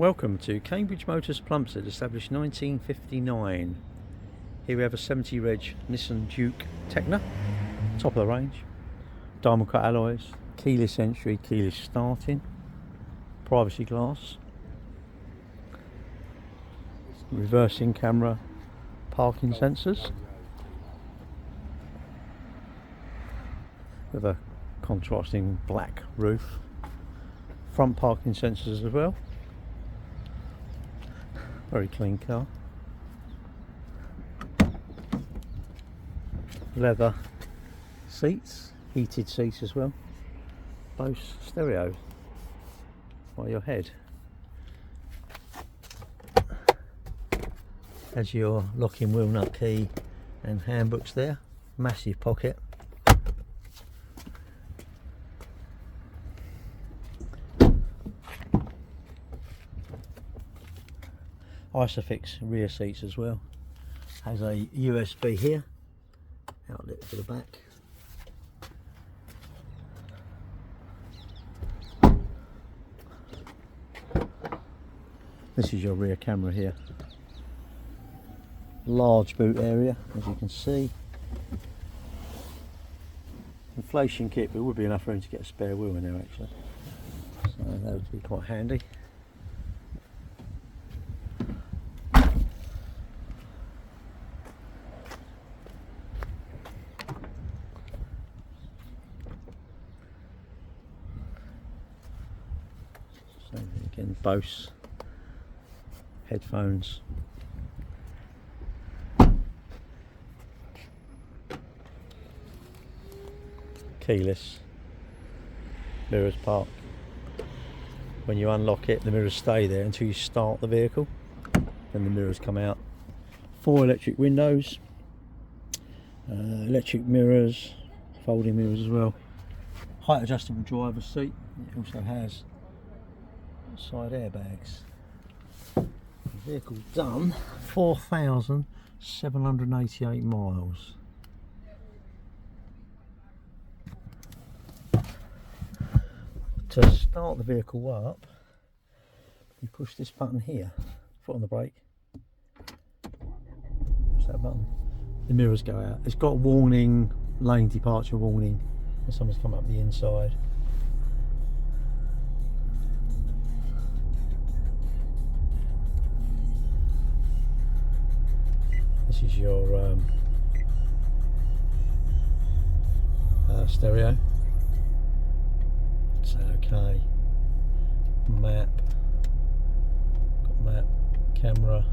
Welcome to Cambridge Motors Plumstead, established 1959. Here we have a 70 reg Nissan Juke Tekna, top of the range, diamond cut alloys, keyless entry, keyless starting, privacy glass, reversing camera, parking sensors, with a contrasting black roof, front parking sensors as well. Very clean car. Leather seats, heated seats as well. Bose stereo by your head. Has your locking wheel nut key and handbooks there. Massive pocket. Isofix rear seats as well. Has a USB here, outlet for the back. This is your rear camera here. Large boot area, as you can see. Inflation kit, but it would be enough room to get a spare wheel in there actually. So that would be quite handy. So again, Bose headphones. Keyless. Mirrors park. When you unlock it, the mirrors stay there until you start the vehicle. Then the mirrors come out. 4 electric windows. Electric mirrors. Folding mirrors as well. Height adjustable driver's seat. It also has side airbags. The vehicle's done 4,788 miles. To start the vehicle up, you push this button here, foot on the brake, push that button, the mirrors go out. It's got a warning, lane departure warning, if someone's come up the inside. This is your stereo. It's okay. Map. Got map. Camera.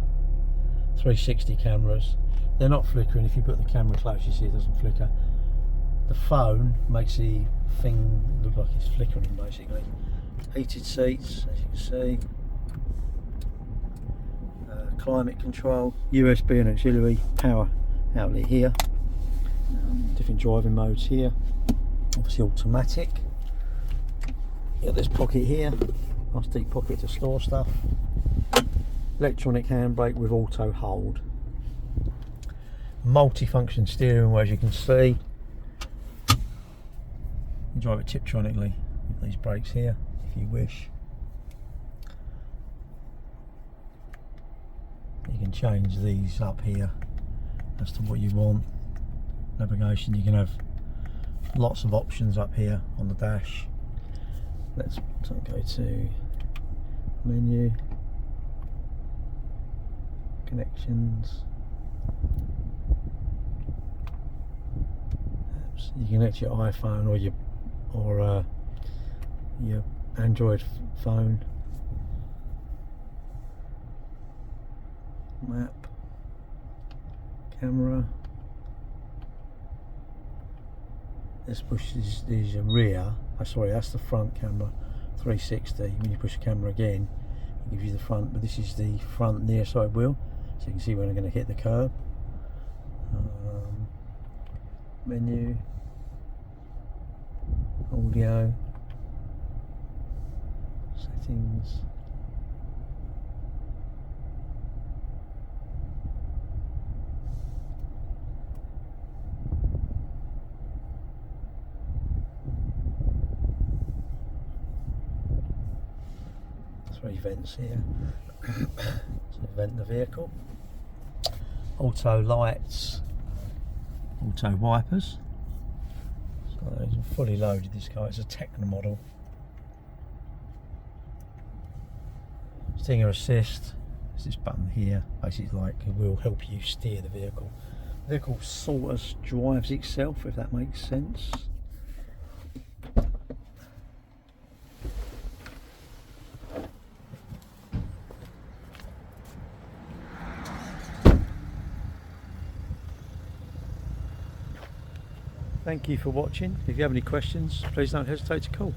360 cameras. They're not flickering. If you put the camera close, you see it doesn't flicker. The phone makes the thing look like it's flickering basically. Heated seats, as you can see. Climate control, USB and auxiliary power outlet here. Different driving modes here. Obviously automatic. You got this pocket here, nice deep pocket to store stuff. Electronic handbrake with auto hold. Multi-function steering wheel, as you can see. You drive it Tiptronically with these brakes here, if you wish. You can change these up here as to what you want. Navigation, you can have lots of options up here on the dash. Let's go to menu, connections. You can connect your iPhone or your Android phone. Map, camera. This pushes these rear. Oh, sorry, that's the front camera. 360. When you push the camera again, it gives you the front. But this is the front near side wheel, so you can see when I'm going to hit the curb. Menu, audio, settings. 3 vents here to vent the vehicle. Auto lights, auto wipers. So it's fully loaded, this car. It's a Tekna model. Stinger assist. There's this button here, basically like it will help you steer the vehicle. The vehicle sort of drives itself, if that makes sense. Thank you for watching. If you have any questions, please don't hesitate to call.